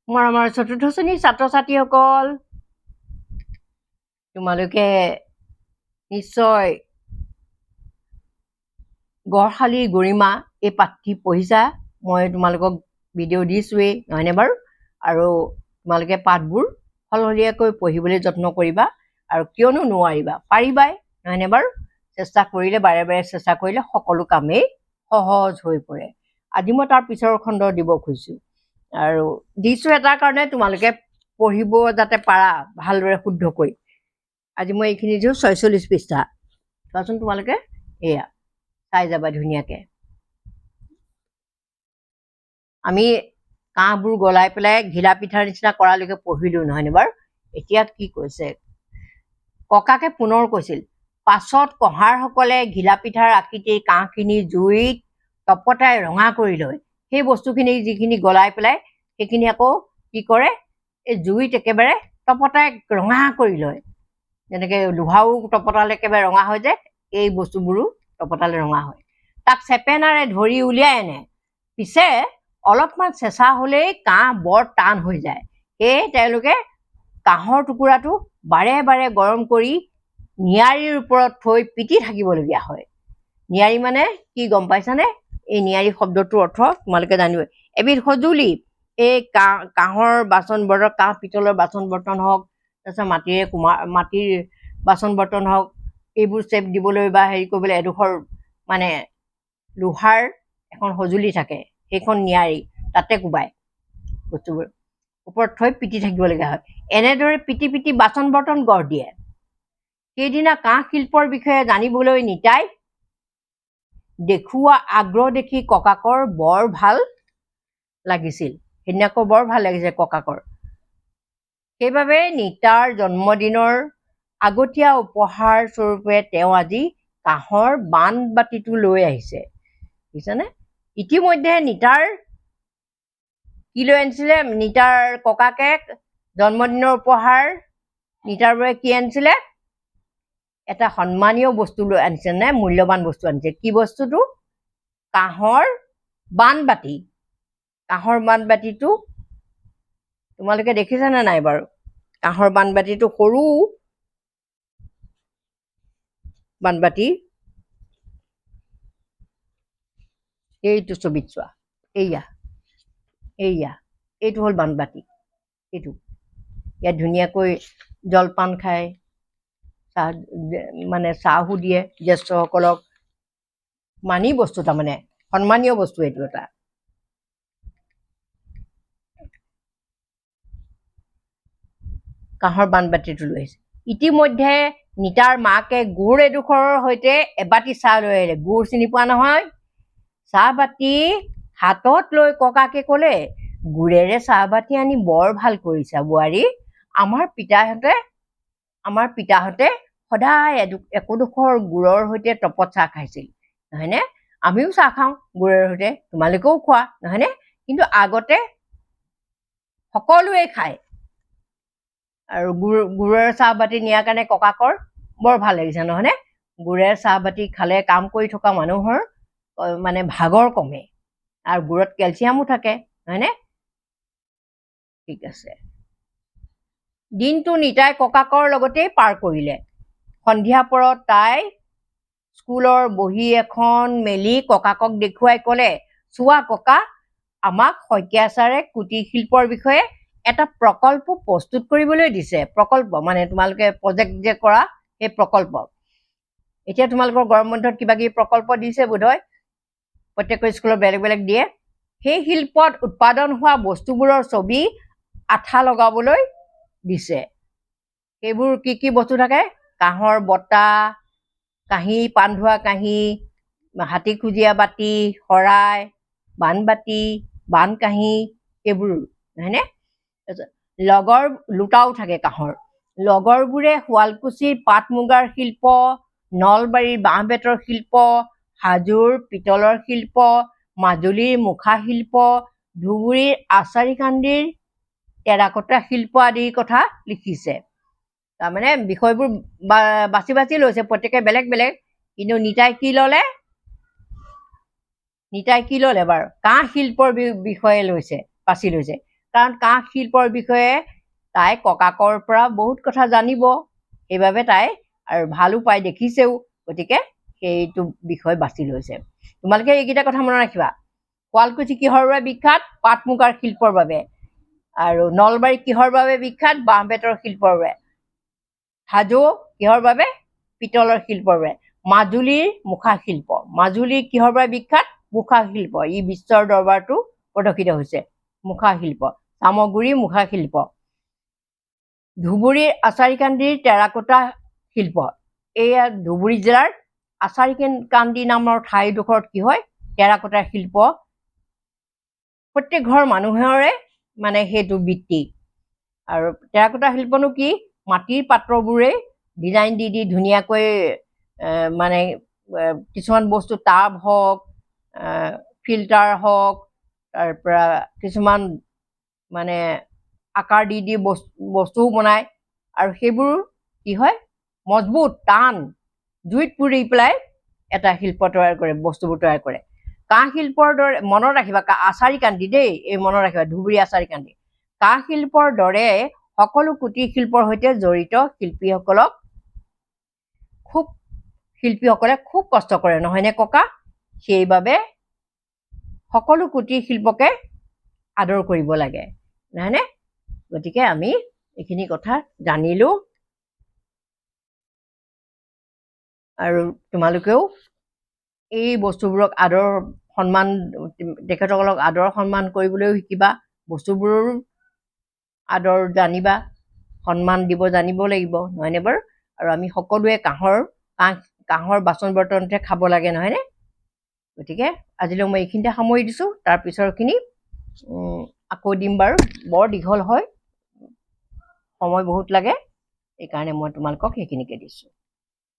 মৰমৰ চতুৰ্থ শ্ৰেণীৰ ছাত্ৰ ছাত্ৰীসকল, তোমালোকে নিশ্চয় গড়শালীৰ গৰিমা এই পাঠটি পঢ়িছা। মই তোমালোকক ভিডিঅ' দিছোৱেই, নহয়নে বাৰু? আৰু তোমালোকে পাঠবোৰ সলসলীয়াকৈ পঢ়িবলৈ যত্ন কৰিবা, আৰু কিয়নো নোৱাৰিবা, পাৰিবাই, নহয়নে বাৰু? চেষ্টা কৰিলে, বাৰে বাৰে চেষ্টা কৰিলে সকলো কামেই সহজ হৈ পৰে। আজি মই তাৰ পিছৰ খণ্ড দিব খুজিছোঁ, আৰু দিছোঁ এটাৰ কাৰণে তোমালোকে পঢ়িব যাতে পাৰা ভালদৰে শুদ্ধকৈ। আজি মই এইখিনি দিছোঁ 46 পৃষ্ঠা। চোৱাচোন তোমালোকে, এয়া চাই যাবা ধুনীয়াকে। আমি কাঁহবোৰ গলাই পেলাই ঘিলা পিঠাৰ নিচিনা কৰালৈকে পঢ়িলো, নহয়নে বাৰু? এতিয়া কি কৈছে, ককাকে পুনৰ কৈছিল, পাছত কঁহাৰসকলে ঘিলা পিঠাৰ আকৃতিৰ কাঁহখিনি জুইত তপতাই ৰঙা কৰি লয়। সেই বস্তুখিনি যিখিনি গলাই পেলাই সেইখিনি আকৌ কি কৰে, এই জুইত একেবাৰে তপতাই ৰঙা কৰি লয়। যেনেকে লোহাও তপতালে একেবাৰে ৰঙা হৈ যায়, এই বস্তুবোৰো তপতালে ৰঙা হয়। তাক চেপেনাৰে ধৰি উলিয়াই আনে। পিছে অলপমান চেঁচা হলেই কাঁহ বৰ টান হৈ যায়। সেয়ে তেওঁলোকে কাঁহৰ টুকুৰাটো বাৰে বাৰে গৰম কৰি নিয়াৰীৰ ওপৰত থৈ পিটি থাকিবলগীয়া হয়। নিয়াৰী মানে কি গম পাইছানে? এই নিয়াৰী শব্দটোৰ অৰ্থ তোমালোকে জানিব। এবিধ সঁজুলি, এই কাঁহৰ বাচন বৰ্তন, কাঁহ পিতলৰ বাচন বৰ্তন হওক, তাৰপিছত মাটিৰ বাচন বৰ্তন হওক, এইবোৰ চেপ দিবলৈ বা হেৰি কৰিবলৈ এডোখৰ মানে লোহাৰ এখন সঁজুলি থাকে, সেইখন নিয়াৰী, তাতে কোবাই বস্তুবোৰ ওপৰত থৈ পিটি থাকিবলগীয়া হয়। এনেদৰে পিটি পিটি বাচন বৰ্তন গঢ় দিয়ে। সেইদিনা কাঁহ শিল্পৰ বিষয়ে জানিবলৈ নিতাই দেখুওৱা আগ্ৰহ দেখি ককাকৰ বৰ ভাল লাগিছিল। সেইদিনাকৈ বৰ ভাল লাগিছে ককাকৰ। সেইবাবে নিতাৰ জন্মদিনৰ আগতীয়া উপহাৰ স্বৰূপে তেওঁ আজি কাঁহৰ বানবাতিটো লৈ আহিছে, বুজিছানে? ইতিমধ্যে নিতাৰ কি লৈ আনিছিলে, নিতাৰ ককাকে জন্মদিনৰ উপহাৰ নিতাৰ বাবে কি আনিছিলে? এটা সন্মানীয় বস্তু লৈ আনিছে, নে মূল্যৱান বস্তু আনিছে। কি বস্তুটো? কাঁহৰ বানবাতি। কাঁহৰ বানবাতিটো তোমালোকে দেখিছানে নাই বাৰু? কাঁহৰ বানবাতিটো সৰু বানবাতি, এইটো ছবিত চোৱা, এইয়া এইটো হ'ল বানবাতি। এইটো ইয়াত ধুনীয়াকৈ জলপান খায়, চাহ মানে চাহো দিয়ে জ্যেষ্ঠসকলক, মানি বস্তু, তাৰমানে সন্মানীয় বস্তু এইটো এটা। কাঁহৰ বানবাতিটো লৈ আহিছে। ইতিমধ্যে নিতাৰ মাকে গুড় এডোখৰৰ সৈতে এবাতি চাহ লৈ আহিলে। গুড় চিনি পোৱা নহয়? চাহবাতি হাতত লৈ ককাকে কলে, গুড়েৰে চাহবাতি আনি বৰ ভাল কৰিছা বোৱাৰী। আমাৰ পিতাহঁতে সদায় একোডোখৰ গুড়ৰ সৈতে টপত চাহ খাইছিল, নহয়নে? আমিও চাহ খাওঁ গুড়েৰ সৈতে, তোমালোকেও খোৱা, নহয়নে? কিন্তু আগতে সকলোৱে খায়, আৰু গুড়েৰ চাহবাতি নিয়াৰ কাৰণে ককাকৰ বৰ ভাল লাগিছে, নহয়নে? গুড়েৰ চাহবাতি খালে কাম কৰি থকা মানুহৰ মানে ভাগৰ কমে, আৰু গুড়ত কেলছিয়ামো থাকে, নহয়নে? ঠিক আছে। দিনটো নিতাই ককাকৰ লগতেই পাৰ কৰিলে। সন্ধিয়া পৰত তাই স্কুলৰ বহী এখন মেলি ককাকক দেখুৱাই কলে, চোৱা ককা, আমাক শইকীয়া ছাৰে কুটিৰ শিল্পৰ বিষয়ে এটা প্ৰকল্প প্ৰস্তুত কৰিবলৈ দিছে। প্ৰকল্প মানে তোমালোকে প্ৰজেক্ট যে কৰা, সেই প্ৰকল্প। এতিয়া তোমালোকৰ গৰম বন্ধত কিবা কিবি প্ৰকল্প দিছে বোধহয়, প্ৰত্যেকৰ স্কুলত বেলেগ বেলেগ দিয়ে। সেই শিল্পত উৎপাদন হোৱা বস্তুবোৰৰ ছবি আঠা লগাবলৈ দিছে। সেইবোৰ কি কি বস্তু থাকে? কাঁহৰ বটা, কাঁহী, পাণ ধোৱা কাঁহী, হাতী খুজীয়া বাতি, শৰাই, বানবাতি, বান কাঁহী, এইবোৰ, নহয়নে? লগৰ লোটাও থাকে কাঁহৰ। লগৰবোৰে শুৱালকুছিৰ পাট মুগাৰ শিল্প, নলবাৰীৰ বাঁহ বেতৰ শিল্প, হাজোৰ পিতলৰ শিল্প, মাজুলীৰ মুখা শিল্প, ধুবুৰীৰ আচাৰী কান্দিৰ টেৰাকটা শিল্প আদিৰ কথা লিখিছে। তাৰমানে বিষয়বোৰ বাছি বাছি লৈছে, প্ৰত্যেকে বেলেগ বেলেগ। কিন্তু নিতাই কি ললে বাৰু? কাঁহ শিল্পৰ বিষয়ে বাছি লৈছে। কাৰণ কাঁহ শিল্পৰ বিষয়ে তাই ককাকৰ পৰা বহুত কথা জানিব, সেইবাবে তাই আৰু ভালো পাই দেখিছেও, গতিকে সেইটো বিষয় বাছি লৈছে। তোমালোকে এইকেইটা কথা মনত ৰাখিবা। শুৱালকুছি কিহৰ বাবে বিখ্যাত? পাট মুগাৰ শিল্পৰ বাবে। আৰু নলবাৰী কিহৰ বাবে বিখ্যাত? বাঁহ বেতৰ শিল্পৰ বাবে। হাজো কিহৰ বাবে? পিতলৰ শিল্পৰ বাবে। মাজুলীৰ মুখা শিল্প। মাজুলী কিহৰ বাবে বিখ্যাত? মুখা শিল্প। ই বিশ্বৰ দৰবাৰতো প্ৰদৰ্শিত হৈছে মুখা শিল্প। চামগুৰিৰ মুখা শিল্প। ধুবুৰীৰ আচাৰীকান্দিৰ টেৰাকোটা শিল্প। এয়া ধুবুৰী জিলাৰ আচাৰীকান্দি নামৰ ঠাইডোখৰত কি হয়? টেৰাকোটাৰ শিল্প প্ৰত্যেক ঘৰ মানুহৰে মানে সেইটো বৃত্তি। আৰু টেৰাকোটা শিল্পনো কি? মাটিৰ পাত্ৰবোৰে ডিজাইন দি দি ধুনীয়াকৈ মানে কিছুমান বস্তু টাব হওক, ফিল্টাৰ হওক, তাৰ পৰা কিছুমান মানে আকাৰ দি দি বস্তুও বনায়। আৰু সেইবোৰ কি হয়? মজবুত, টান, জুইত পুৰি পেলাই এটা শিল্প তৈয়াৰ কৰে, বস্তুবোৰ তৈয়াৰ কৰে। কাঁহ শিল্পৰ দৰে মনত ৰাখিবা, আচাৰীকান্দি দেই, এই মনত ৰাখিবা, ধুবুৰী আচাৰীকান্দি। কাঁহ শিল্পৰ দৰে সকলো কুটীৰ শিল্পৰ সৈতে জড়িত শিল্পীসকলে খুব কষ্ট কৰে, নহয়নে ককা? সেইবাবে সকলো কুটীৰ শিল্পকে আদৰ কৰিব লাগে, নহয়নে? গতিকে আমি এইখিনি কথা জানিলো। আৰু তোমালোকেও এই বস্তুবোৰক আদৰ সন্মান, তেখেতসকলক আদৰ সন্মান কৰিবলৈও শিকিবা, বস্তুবোৰৰো আদৰ জানিবা, সন্মান দিব জানিব লাগিব, নহয়নে বাৰু? আৰু আমি সকলোৱে কাঁহৰ বাচন বৰ্তনতে খাব লাগে, নহয়নে? গতিকে আজিলৈ মই এইখিনিতে সামৰি দিছো। তাৰ পিছৰখিনি আকৌ দিম বাৰু। বৰ দীঘল হয়, সময় বহুত লাগে, এইকাৰণে মই তোমালোকক সেইখিনিকে দিছো।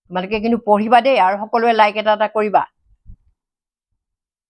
তোমালোকে কিন্তু পঢ়িবা দেই, আৰু সকলোৱে লাইক এটা কৰিবা।